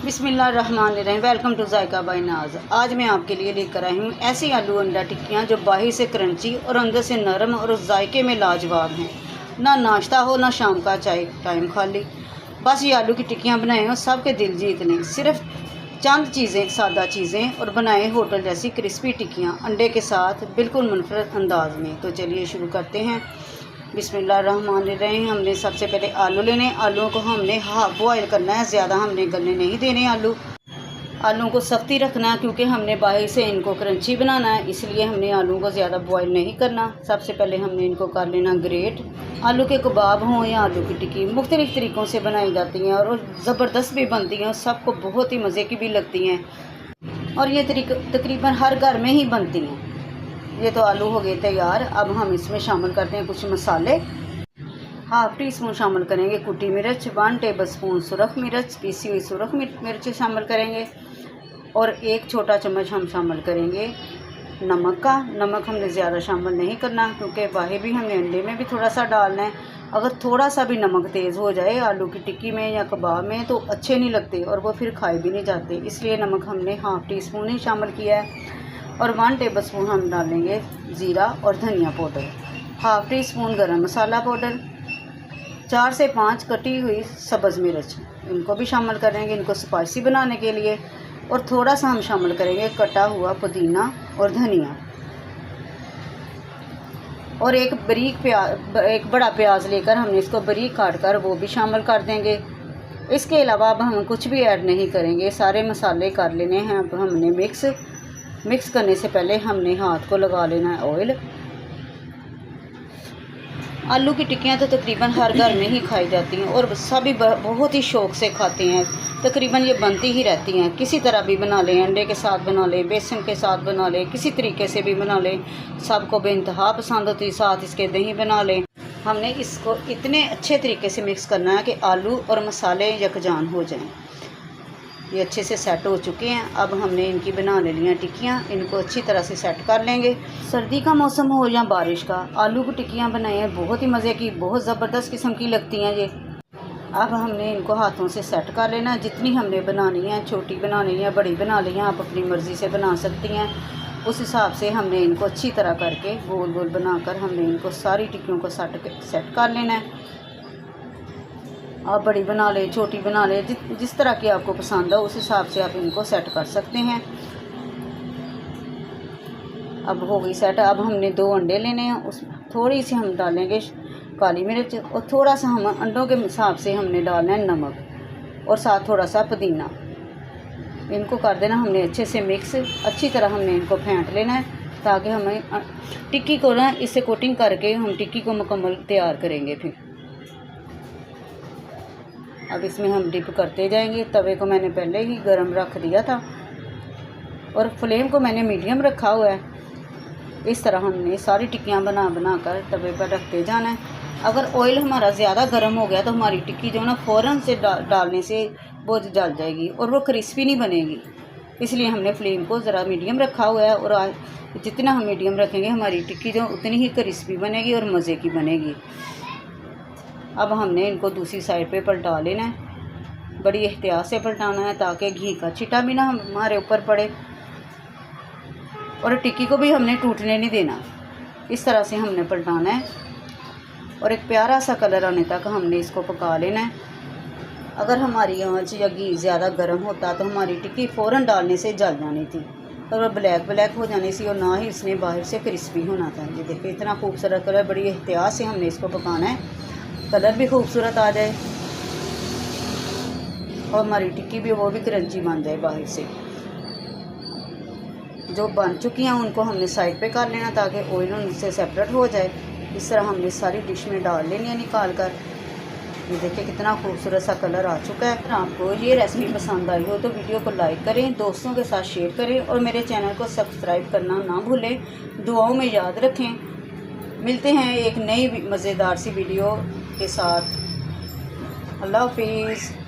बिस्मिल्लाहिर्रहमानिर्रहीम। Welcome to JICA bye नाज। आज मैं आपके लिए लेकर आई हूँ ऐसी आलू अंडा टिक्कियाँ जो बाहर से क्रंची और अंदर से नरम और जायके में लाजवाब हैं। ना नाश्ता हो ना शाम का चाय टाइम खाली, बस ये आलू की टिक्कियाँ बनाए हो सबके दिल जीत लें। सिर्फ चंद चीज़ें, सादा चीज़ें और बनाए होटल जैसी क्रिस्पी टिक्कियाँ अंडे के साथ बिल्कुल मुनफरद अंदाज में। तो चलिए शुरू करते हैं। बिस्मिल्लाहिर्रहमानिर्रहीम। हमने सबसे पहले आलू लेने। आलूओं को हमने हाफ बॉयल करना है, ज़्यादा हमने गलने नहीं देने। आलूओं को सख्ती रखना है क्योंकि हमने बाहर से इनको क्रंची बनाना है, इसलिए हमने आलूओं को ज़्यादा बॉयल नहीं करना। सबसे पहले हमने इनको कर लेना ग्रेट। आलू के कबाब हों या आलू की टिक्की, मुख्तलिफ़ तरीक़ों से बनाई जाती हैं और ज़बरदस्त भी बनती हैं और सबको बहुत ही मज़े की भी लगती हैं और ये तकरीबन हर घर में ही बनती हैं। ये तो आलू हो गए तैयार। अब हम इसमें शामिल करते हैं कुछ मसाले। हाफ़ टी स्पून शामिल करेंगे कुटी मिर्च, 1 टेबल स्पून सुरख मिर्च, पीसी हुई सुरख मिर्च शामिल करेंगे और 1 छोटा चम्मच हम शामिल करेंगे नमक का। नमक हमने ज़्यादा शामिल नहीं करना क्योंकि बाहर भी हमने अंडे में भी थोड़ा सा डालना है। अगर थोड़ा सा भी नमक तेज़ हो जाए आलू की टिक्की में या कबाब में तो अच्छे नहीं लगते और वो फिर खाए भी नहीं जाते, इसलिए नमक हमने हाफ़ टी स्पून ही शामिल किया है। और 1 टेबल स्पून हम डालेंगे ज़ीरा और धनिया पाउडर, हाफ़ टी स्पून गरम मसाला पाउडर, 4 से 5 कटी हुई सब्ज़ मिर्च, इनको भी शामिल करेंगे इनको स्पाइसी बनाने के लिए। और थोड़ा सा हम शामिल करेंगे कटा हुआ पुदीना और धनिया। और एक बड़ा प्याज लेकर हमने इसको बारीक काट कर वो भी शामिल कर देंगे। इसके अलावा अब हम कुछ भी ऐड नहीं करेंगे, सारे मसाले कर लेने हैं। अब हमने मिक्स करने से पहले हमने हाथ को लगा लेना है ऑयल। आलू की टिक्कियाँ तो तकरीबन हर घर में ही खाई जाती हैं और सभी बहुत ही शौक़ से खाते हैं। तकरीबन ये बनती ही रहती हैं, किसी तरह भी बना लें, अंडे के साथ बना लें, बेसन के साथ बना लें, किसी तरीके से भी बना लें, सबको बेइंतहा पसंद होती है। साथ इसके दही बना लें। हमने इसको इतने अच्छे तरीके से मिक्स करना है कि आलू और मसाले यकजान हो जाएं। ये अच्छे से सेट हो चुके हैं। अब हमने इनकी बना ले लिया टिक्कियाँ, इनको अच्छी तरह से सेट कर लेंगे। सर्दी का मौसम हो या बारिश का, आलू की टिक्कियाँ बनाई हैं बहुत ही मज़े की, बहुत ज़बरदस्त किस्म की लगती हैं ये। अब हमने इनको हाथों से सेट कर लेना। जितनी हमने बनानी है, छोटी बनानी है, बड़ी बना ली है, आप अपनी मर्ज़ी से बना सकती हैं। उस हिसाब से हमने इनको अच्छी तरह करके गोल गोल बनाकर हमने इनको सारी टिक्कियों को सेट कर लेना है। आप बड़ी बना लें, छोटी बना लें, जिस तरह की आपको पसंद हो उस हिसाब से आप इनको सेट कर सकते हैं। अब हो गई सेट। अब हमने 2 अंडे लेने हैं, उसमें थोड़ी सी हम डालेंगे काली मिर्च और थोड़ा सा हम अंडों के हिसाब से हमने डालना है नमक और साथ थोड़ा सा पुदीना। इनको कर देना हमने अच्छे से मिक्स। अच्छी तरह हमने इनको फेंट लेना है ताकि हमें टिक्की को ना इससे कोटिंग करके हम टिक्की को मुकम्मल तैयार करेंगे। फिर अब इसमें हम डिप करते जाएंगे। तवे को मैंने पहले ही गरम रख दिया था और फ्लेम को मैंने मीडियम रखा हुआ है। इस तरह हमने सारी टिक्कियाँ बना कर तवे पर रखते जाना है। अगर ऑयल हमारा ज़्यादा गर्म हो गया तो हमारी टिक्की जो ना फ़ौरन से डालने से वो जल जाएगी और वो क्रिस्पी नहीं बनेगी, इसलिए हमने फ्लेम को ज़रा मीडियम रखा हुआ है। और जितना हम मीडियम रखेंगे हमारी टिक्की जो उतनी ही क्रिस्पी बनेगी और मज़े की बनेगी। अब हमने इनको दूसरी साइड पे पलटा लेना है। बड़ी एहतियात से पलटाना है ताकि घी का छिटा भी ना हमारे ऊपर पड़े और टिक्की को भी हमने टूटने नहीं देना। इस तरह से हमने पलटाना है और एक प्यारा सा कलर आने तक हमने इसको पका लेना है। अगर हमारी आंच या घी ज़्यादा गर्म होता तो हमारी टिक्की फ़ौरन डालने से जल जानी थी और ब्लैक हो जानी थी और ना ही इसने बाहर से क्रिस्पी होना था। ये देखिए इतना खूबसूरत कलर, बड़ी एहतियात से हमने इसको पकाना है, कलर भी खूबसूरत आ जाए और हमारी टिक्की भी वो भी क्रंची बन जाए बाहर से। जो बन चुकी हैं उनको हमने साइड पे कर लेना ताकि ऑयल उनसे सेपरेट हो जाए। इस तरह हमने सारी डिश में डाल लेनी है निकाल कर। ये देखिए कितना खूबसूरत सा कलर आ चुका है। अगर आपको ये रेसिपी पसंद आई हो तो वीडियो को लाइक करें, दोस्तों के साथ शेयर करें और मेरे चैनल को सब्सक्राइब करना ना भूलें। दुआओं में याद रखें। मिलते हैं एक नई मज़ेदार सी वीडियो के साथ। अल्लाह हाफिज़।